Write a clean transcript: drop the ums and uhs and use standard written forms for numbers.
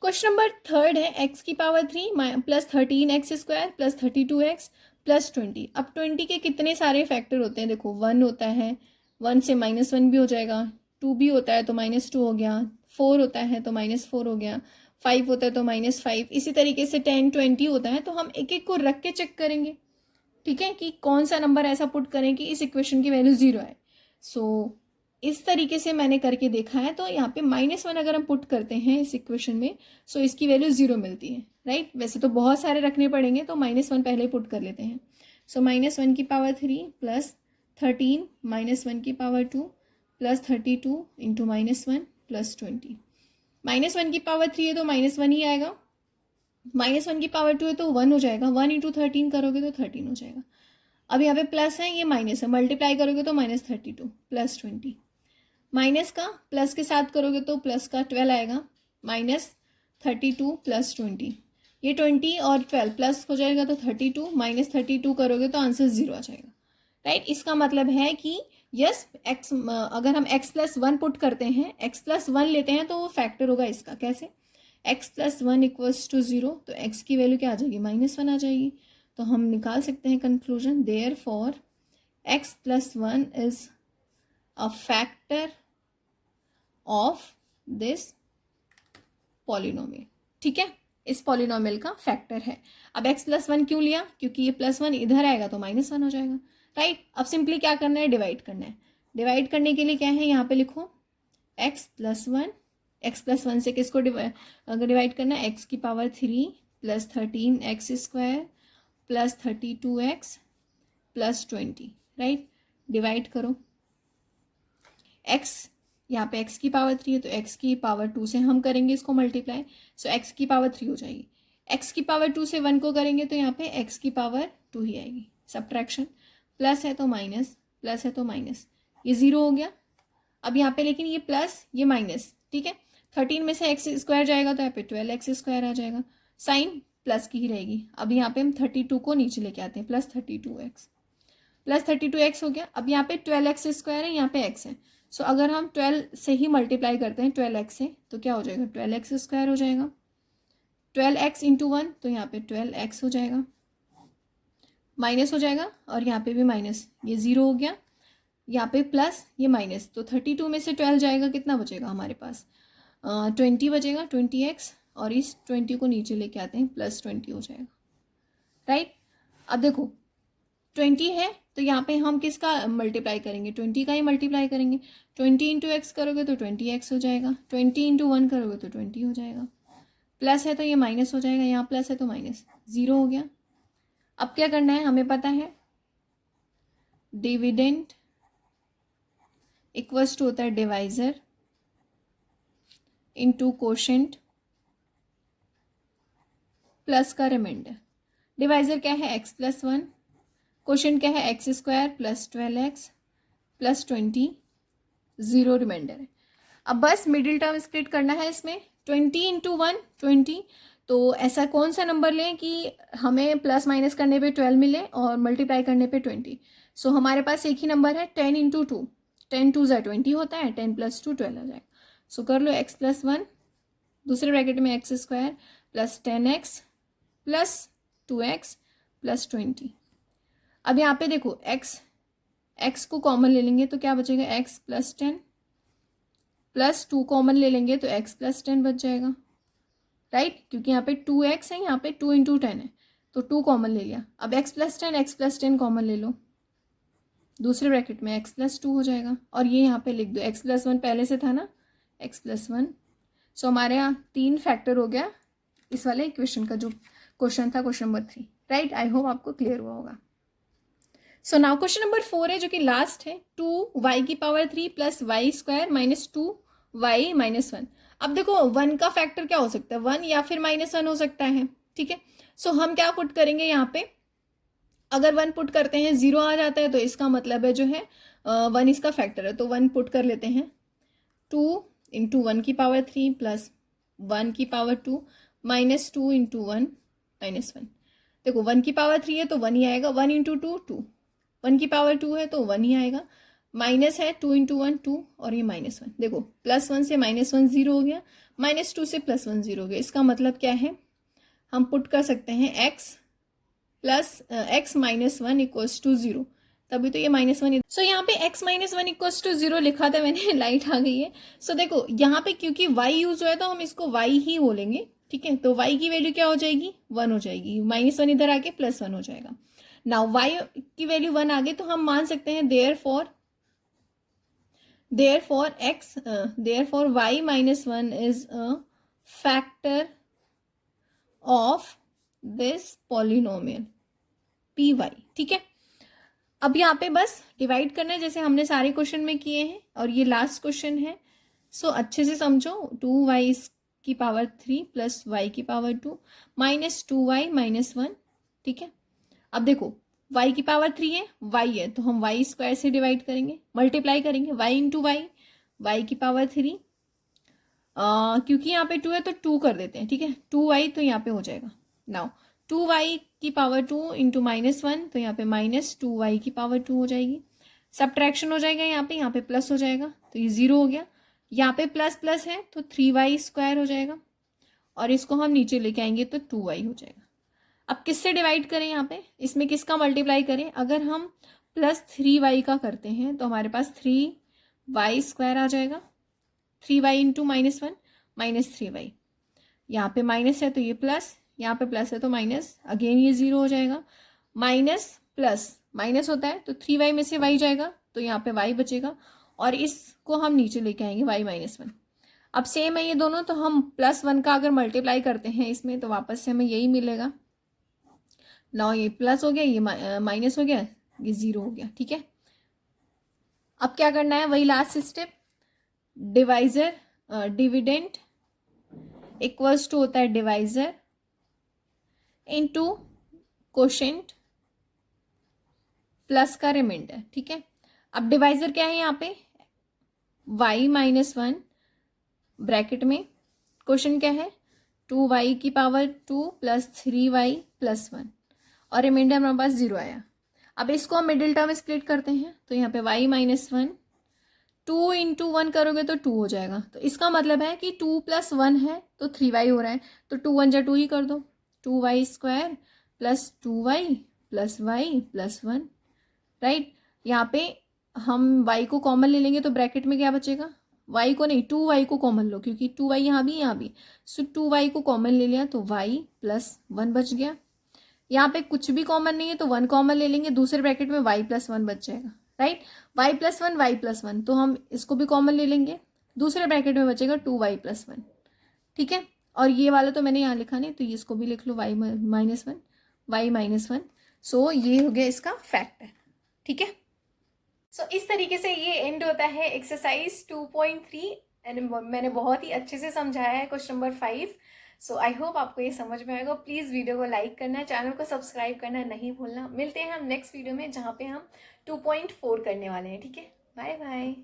Question number third है x की power 3 plus 13x² plus 32x plus 20। अब 20 के कितने सारे फैक्टर होते हैं, देखो 1 होता है, 1 से -1 भी हो जाएगा, 2 भी होता है तो -2 हो गया, 4 होता है तो -4 हो गया, 5 होता है तो -5, इसी तरीके से 10 20 होता है। तो हम एक एक को रख के चेक करेंगे, ठीक है, कि कौन सा नंबर ऐसा पुट करें कि इस इक्वेशन की वैल्यू 0 है। सो इस तरीके से मैंने करके देखा है। तो यहाँ पे -1 अगर हम पुट करते हैं इस इक्वेशन में, सो इसकी वैल्यू 0 मिलती है, राइट। वैसे तो बहुत सारे रखने पड़ेंगे, तो -1 पहले ही पुट कर लेते हैं। सो -1 की पावर 3 प्लस 13 -1 की पावर 2 प्लस 32 इंटू -1 प्लस 20। -1 की पावर 3 है तो -1 ही आएगा, -1 की पावर 2 है तो 1 हो जाएगा, 1 इंटू 13 करोगे तो 13 हो जाएगा। अब यहाँ पे प्लस है, ये माइनस है, मल्टीप्लाई करोगे तो -32 प्लस 20, माइनस का प्लस के साथ करोगे तो प्लस का 12 आएगा, -32 प्लस 20, ये 20 और 12 प्लस हो जाएगा तो 32, -32 करोगे तो आंसर 0 आ जाएगा, राइट। इसका मतलब है कि यस एक्स, अगर हम x+1 पुट करते हैं, x+1 लेते हैं तो वो फैक्टर होगा इसका। कैसे? x+1 इक्वल्स टू 0, तो x की वैल्यू क्या आ जाएगी, -1 आ जाएगी। तो हम निकाल सकते हैं conclusion, therefore x+1 is a factor of this polynomial, ठीक है, इस पॉलिनोमियल का फैक्टर है। अब x+1 क्यों लिया, क्योंकि ये +1 इधर आएगा तो -1 हो जाएगा, राइट। अब सिंपली क्या करना है, डिवाइड करना है। डिवाइड करने के लिए क्या है, यहाँ पे लिखो x+1, x+1 से किसको अगर डिवाइड करना है, x की power 3 plus 13x² plus 32x plus 20, right. Divide करो, x यहाँ पे x की पावर 3 है तो x की पावर 2 से हम करेंगे इसको मल्टीप्लाई, सो x की पावर 3 हो जाएगी। x की पावर 2 से 1 को करेंगे तो यहाँ पे x की पावर 2 ही आएगी। सब्ट्रैक्शन, प्लस है तो माइनस, प्लस है तो माइनस, ये 0 हो गया। अब यहाँ पे लेकिन ये प्लस ये माइनस, ठीक है, 13 में से x² जाएगा तो यहाँ पे 12x² आ जाएगा, साइन प्लस की ही रहेगी। अब यहाँ पे हम 32 को नीचे लेके आते हैं, प्लस 32x हो गया। अब यहाँ पे 12x² है, यहाँ पे x है, सो अगर हम 12 से ही मल्टीप्लाई करते हैं 12x से तो क्या हो जाएगा, 12x² हो जाएगा, 12x इंटू 1 तो यहाँ पे 12x हो जाएगा, माइनस हो जाएगा और यहाँ पे भी माइनस, ये 0 हो गया, यहाँ पे प्लस ये माइनस, तो 32 में से 12 जाएगा, कितना बचेगा हमारे पास, 20 बचेगा, 20x, और इस 20 को नीचे लेके आते हैं, प्लस 20 हो जाएगा, राइट। अब देखो 20 है तो यहाँ पे हम किसका मल्टीप्लाई करेंगे, 20 का ही मल्टीप्लाई करेंगे। 20 इंटू एक्स करोगे तो 20x हो जाएगा, 20 इंटू 1 करोगे तो 20 हो जाएगा, प्लस है तो ये माइनस हो जाएगा, यहाँ प्लस है तो माइनस, 0 हो गया। अब क्या करना है, हमें पता है डिविडेंड इक्वल्स टू होता है डिवाइजर इंटू कोशेंट प्लस का रिमाइंडर। डिवाइजर क्या है, x+1, कोशेंट क्या है, x² plus 12x plus 20, 0 reminder है। अब बस मिडिल टर्म स्प्लिट करना है इसमें, 20 इंटू 1 20, तो ऐसा कौन सा नंबर लें कि हमें प्लस माइनस करने पे 12 मिले और मल्टीप्लाई करने पे 20। सो हमारे पास एक ही नंबर है, 10 इंटू 2, 10 2 ज़ा 20 होता है, 10 प्लस 2 12 आ जाएगा। सो कर लो x+1, दूसरे ब्रैकेट में x² plus 10x plus 2x plus 20। अब यहाँ पे देखो x को कॉमन ले लेंगे तो क्या बचेगा, x प्लस 10 प्लस 2 कॉमन ले लेंगे तो x प्लस 10 बच जाएगा, राइट, क्योंकि यहाँ पे 2x है, यहाँ पे 2 इंटू 10 है तो 2 कॉमन ले लिया। अब x प्लस 10 कॉमन ले लो, दूसरे ब्रैकेट में x प्लस 2 हो जाएगा, और ये यहाँ पे लिख दो, x+1 पहले से था ना, x+1। सो हमारे यहाँ 3 फैक्टर हो गया इस वाले इक्वेशन का, जो क्वेश्चन था question number 3, right. I hope आपको क्लियर हुआ होगा। सो नाउ क्वेश्चन नंबर 4 है, जो कि लास्ट है, 2y की power 3 plus y² minus 2y minus 1। अब देखो 1 का फैक्टर क्या हो सकता है, 1 या फिर -1 हो सकता है, ठीक है। सो हम क्या पुट करेंगे यहाँ पे, अगर 1 पुट करते हैं 0 आ जाता है तो इसका मतलब है जो है 1 इसका फैक्टर है, तो 1 पुट कर लेते हैं, 2 इंटू 1 की पावर 3 प्लस 1 की पावर 2 माइनस 2 इंटू 1 माइनस 1। देखो 1 की पावर 3 है तो 1 ही आएगा, 1 इंटू 2 2, 1 की पावर 2 है तो 1 ही आएगा, माइनस है, 2 इंटू 1 2, और ये -1, देखो +1 से -1 0 हो गया, -2 से +1 0 हो गया। इसका मतलब क्या है, हम पुट कर सकते हैं x -1 इक्वल्स टू 0, तभी तो ये -1। सो यहाँ पे x -1 इक्वल्स टू 0 लिखा था मैंने, लाइट आ गई है। सो देखो यहाँ पे क्योंकि y यूज हुआ है तो हम इसको y ही बोलेंगे, ठीक है। तो y की वैल्यू क्या हो जाएगी, 1 हो जाएगी, -1 इधर आके +1 हो जाएगा। नाउ y की वैल्यू 1 आ गई तो हम मान सकते हैं therefore y -1 is a factor of this polynomial py, ठीक है। अब यहाँ पे बस डिवाइड करना है जैसे हमने सारे क्वेश्चन में किए हैं, और ये लास्ट क्वेश्चन है। सो अच्छे से समझो, 2y की पावर 3 प्लस y की पावर 2 माइनस 2y -1, ठीक है। अब देखो y की पावर 3 है, y है, तो हम y स्क्वायर से डिवाइड करेंगे, मल्टीप्लाई करेंगे, y इंटू y की पावर 3, क्योंकि यहाँ पे 2 है तो 2 कर देते हैं, ठीक है, 2y तो यहाँ पे हो जाएगा। नाउ 2y की पावर 2 इंटू -1, तो यहाँ पे -2y की पावर 2 हो जाएगी। सब्ट्रैक्शन हो जाएगा, यहाँ पे प्लस हो जाएगा, तो ये 0 हो गया। यहाँ पे प्लस प्लस है तो 3y स्क्वायर हो जाएगा, और इसको हम नीचे लेके आएंगे तो 2y हो जाएगा। अब किससे डिवाइड करें, यहाँ पे इसमें किसका मल्टीप्लाई करें, अगर हम +3y का करते हैं तो हमारे पास 3y स्क्वायर आ जाएगा, 3y इंटू -1 -3y, यहाँ पे माइनस है तो ये प्लस, यहाँ पे प्लस है तो माइनस, अगेन ये 0 हो जाएगा। माइनस प्लस माइनस होता है तो 3y में से y जाएगा, तो यहाँ पे y बचेगा, और इसको हम नीचे लेके आएंगे y -1। अब सेम है ये दोनों, तो हम +1 का अगर मल्टीप्लाई करते हैं इसमें तो वापस से हमें यही मिलेगा। नाउ ये प्लस हो गया, ये माइनस हो गया, ये 0 हो गया, ठीक है। अब क्या करना है, वही last step, divisor dividend equals to होता है डिवाइजर इनटू कोशेंट प्लस का रिमाइंडर, ठीक है। अब डिवाइजर क्या है यहाँ पे, y -1 ब्रैकेट में, क्वेश्चन क्या है 2y की पावर 2 प्लस 3y प्लस 1, और रिमाइंडर हमारे पास 0 आया। अब इसको हम मिडिल टर्म स्प्लिट करते हैं, तो यहाँ पे y -1 2 इंटू 1 करोगे तो 2 हो जाएगा, तो इसका मतलब है कि 2 + 1 है तो 3y हो रहा है, तो 2 1 जा 2 ही कर दो, 2y square plus 2y plus y plus 1, right. यहाँ पे हम y को कॉमन ले लेंगे तो ब्रैकेट में क्या बचेगा, y को नहीं 2y को कॉमन लो, क्योंकि 2y यहाँ भी, सो 2y को कॉमन ले लिया तो y प्लस 1 बच गया। यहाँ पे कुछ भी कॉमन नहीं है तो 1 कॉमन ले लेंगे, दूसरे ब्रैकेट में y प्लस 1 बच जाएगा, राइट। y प्लस 1 तो हम इसको भी कॉमन ले लेंगे, दूसरे ब्रैकेट में बचेगा 2y प्लस 1, ठीक है। और ये वाला तो मैंने यहाँ लिखा नहीं, तो इसको भी लिख लो y -1। सो ये हो गया इसका फैक्टर, ठीक है। सो इस तरीके से ये एंड होता है एक्सरसाइज 2.3, एंड मैंने बहुत ही अच्छे से समझाया है question number 5। So I hope आपको ये समझ में आएगा। प्लीज़ वीडियो को लाइक करना, चैनल को सब्सक्राइब करना नहीं भूलना। मिलते हैं हम नेक्स्ट वीडियो में, जहाँ पे हम 2.4 करने वाले हैं, ठीक है। Bye bye.